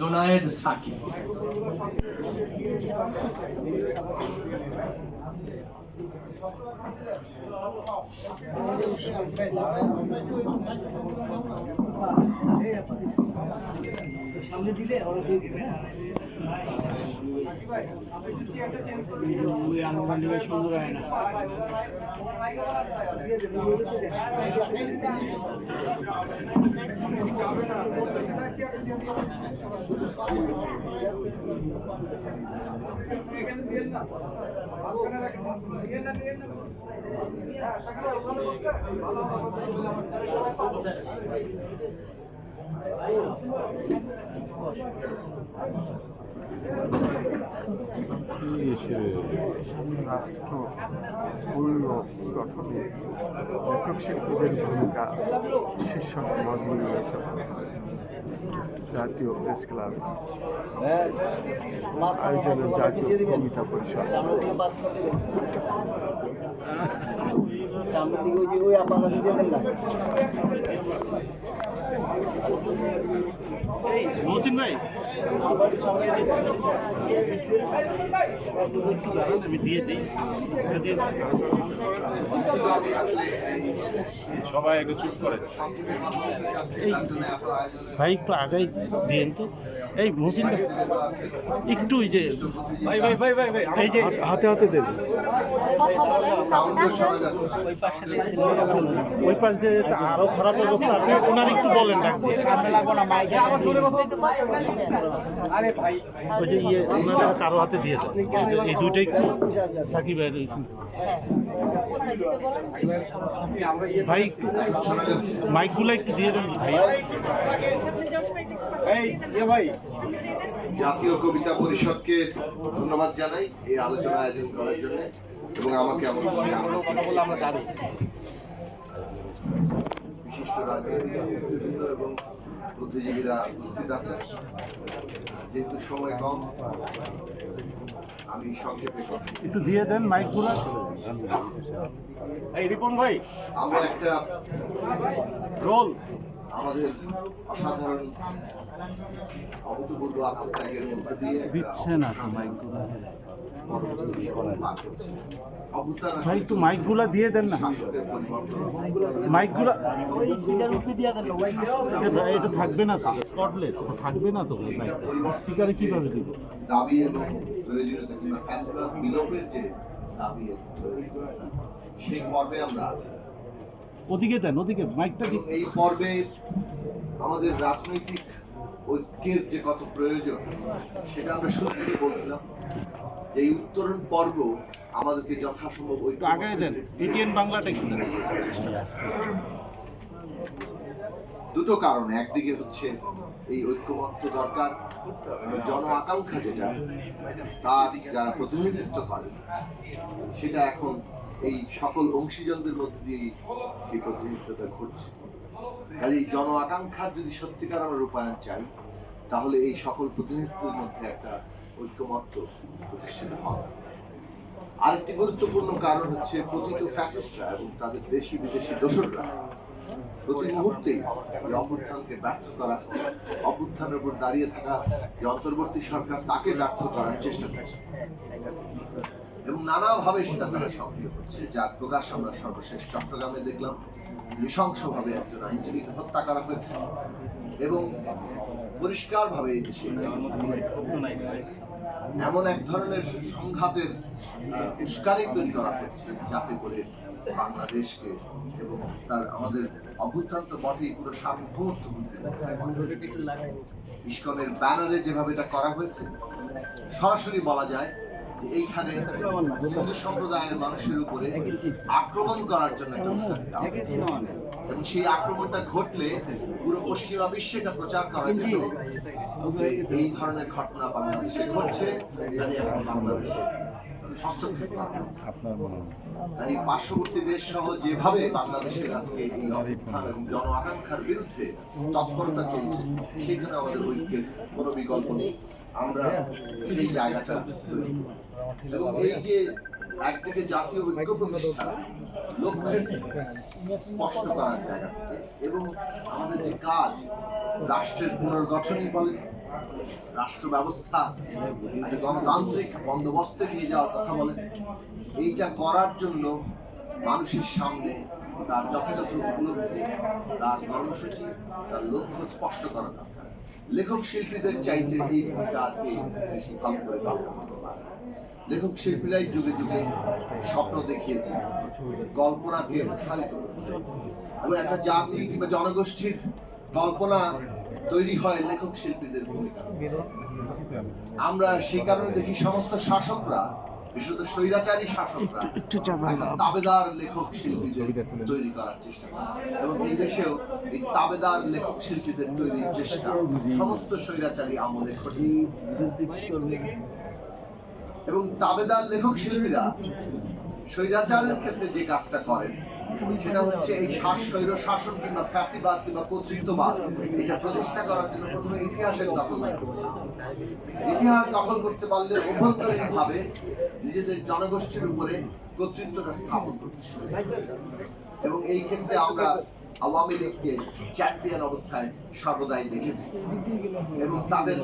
জোনায়েদ সাকিব। সামনে দিলে ওরা দিয়ে দিবে। সুন্দর হয় না। রাষ্ট্র মূল্য গঠনে লেখক শিল্পীদের ভূমিকা শীর্ষক মডেল রয়েছে জাতীয় প্রেস ক্লাব আয়োজনে জাতীয় কবিতা পরিষদ। সামনের দিকে ওই যে ওই আপনার কাছে দিয়ে দেন না। মহসিন ভাই আমি দিয়ে দিই। সবাই একটু চুপ করে। ভাই একটু আগাই দিয়েন তো। এই মহসিন ভাই একটু এই যে ভাই ভাই ভাই ভাই ভাই এই যে হাতে হাতে দেন। ওই পাশ দিয়ে আরো খারাপ অবস্থা, আপনি ওনার একটু বলেন ডাক দিয়ে। ওই যে ইয়ে ওনাদের কারো হাতে দিয়ে দেন, এই দুইটাই সাকিব ভাই। ভাই মাইকগুলো একটু দিয়ে দেন ভাই। জাতীয় কবিতা পরিষদকে ধন্যবাদ জানাই এই আলোচনা আয়োজন করার জন্য এবং আমাকে বিশিষ্ট রাজনৈতিক নেতৃবৃন্দ এবং বুদ্ধিজীবীরা উপস্থিত আছেন। যেহেতু সময় কম, আমি সংক্ষেপে কথা একটু দিয়ে দেন মাইকগুলো। এই রিপন ভাই, আমরা একটা রোল আমাদের অসাধারণ অভূতপূর্ব আত্মত্যাগের মধ্য দিয়ে দিচ্ছে না তো মাইকগুলো। ভাই একটু অভ্যুত্থান মাইকগুলা দিয়ে দেন না। শাসকের পরিবর্তন, মাইকগুলা দিয়ে দেন না। এটা থাকবে না তো, কর্ডলেস এটা থাকবে না তো। ভাই স্পিকারে কিভাবে দিব? দাবি এবং প্রয়োজনীয়তা কিংবা ফ্যাসিবাদ বিলোপের যে দাবি এবং প্রয়োজনীয়তা, সেই পর্বে আমরা আছি। ওদিকে দেন, ওদিকে মাইকটা এবং এই পর্বে আমাদের রাজনৈতিক ঐক্যের যে কত প্রয়োজন সেটা আমরা শুরু থেকে বলছিলাম। এই উত্তরণ পর্ব আমাদেরকে যথাসম্ভব ঐক্য আগায় দেন। এটিএন বাংলাটা কি দেন? দুটো কারণে, একদিকে হচ্ছে এই ঐক্যমত্য দরকার, জন আকাঙ্ক্ষা যেটা তার যারা প্রতিনিধিত্ব করে সেটা এখন এই সকল অংশীজনদের মধ্যে দিয়ে সেই প্রতিনিধিত্বটা ঘটছে। কাজে এই জন আকাঙ্ক্ষার যদি সত্যিকার আমরা রূপায়ণ চাই, তাহলে এই সকল প্রতিনিধিত্বের মধ্যে একটা ঐক্যমত্য প্রতিষ্ঠিত হবে। আরেকটি গুরুত্বপূর্ণ কারণ হচ্ছে পতিত ফ্যাসিস্টরা এবং তাদের দেশি বিদেশি দোসররা প্রতি মুহূর্তেই এই অভ্যুত্থানকে ব্যর্থ করা, অভ্যুত্থানের উপর দাঁড়িয়ে থাকা যে অন্তর্বর্তী সরকার তাকে ব্যর্থ করার চেষ্টা করছে এবং নানাভাবে সেটা তারা সক্রিয় হচ্ছে। যার প্রকাশ আমরা সর্বশেষ চট্টগ্রামে দেখলাম। নৃশংসভাবে একজন আইনজীবীকে হত্যা করা হয়েছে এবং পরিষ্কারভাবে এই দেশে এমন এক ধরনের সংঘাতের উস্কানি তৈরি করা হচ্ছে যাতে করে বাংলাদেশকে এবং তার আমাদের অভ্যুত্থান তো বটেই, পুরো সার্বভৌমত্ব ইসকনের ব্যানারে যেভাবে এটা করা হয়েছে, সরাসরি বলা যায় যে এইখানে হিন্দু সম্প্রদায়ের মানুষের উপরে আক্রমণ করার জন্য একটা উস্কানি দেওয়া হয়েছে। এবং সেই আক্রমণটা ঘটলে পুরো পশ্চিমা বিশ্বে এটা প্রচার করা যেত যে এই ধরনের ঘটনা বাংলাদেশে ঘটছে, কাজে এখন বাংলাদেশে হস্তক্ষেপ করা হবে। এই পার্শ্ববর্তী দেশ সহ যেভাবে বাংলাদেশের আজকে এই অভ্যুত্থান এবং জন আকাঙ্ক্ষার বিরুদ্ধে তৎপরতা চলছে, সেখানে আমাদের ঐক্যের কোনো বিকল্প নেই। আমরা সেই জায়গাটা তৈরি করব এবং এই যে একদিকে জাতীয় ঐক্য প্রতিষ্ঠা লক্ষ্যের স্পষ্ট করার জায়গা থেকে এবং আমাদের যে কাজ রাষ্ট্রের পুনর্গঠনই বলেন, রাষ্ট্র ব্যবস্থা একটা গণতান্ত্রিক বন্দোবস্তে নিয়ে যাওয়ার কথা বলেন, এইটা করার জন্য মানুষের সামনে তার যথাযথ উপলব্ধি, তার কর্মসূচি, তার লক্ষ্য স্পষ্ট করা দরকার। লেখক শিল্পীদের চাইতে এই ভূমিকাকে বেশি ভালো করে পালন করতে পারে। লেখক শিল্পীরাই যুগে যুগে স্বপ্ন দেখিয়েছে, কল্পনাকে প্রসারিত করেছে এবং একটা জাতি কিংবা জনগোষ্ঠীর কল্পনা তৈরি হয় লেখক শিল্পীদের ভূমিকা। আমরা সেই কারণে দেখি সমস্ত শাসকরা, বিশেষত স্বৈরাচারী শাসকরা একটা তাবেদার লেখক শিল্পীদের তৈরি করার চেষ্টা করে এবং এই দেশেও এই তাবেদার লেখক শিল্পীদের তৈরির চেষ্টা সমস্ত স্বৈরাচারী আমলে ঘটেছে। এবং তাবেদার লেখক শিল্পীরা স্বৈরাচারের ক্ষেত্রে যে কাজটা করেন সেটা হচ্ছে এই স্বৈর শাসন কিংবা ফ্যাসিবাদ কিংবা কর্তৃত্ববাদ এটা প্রতিষ্ঠা করার জন্য প্রথমে ইতিহাসের দখল করতে হবে। ইতিহাস দখল করতে পারলে অভ্যন্তরীণ ভাবে নিজেদের জনগোষ্ঠীর উপরে কর্তৃত্বটা স্থাপন করতে শুরু করে। এবং এই ক্ষেত্রে আমরা আওয়ামী লীগকে চ্যাম্পিয়ন অবস্থায় সর্বদাই দেখেছি এবং তাদের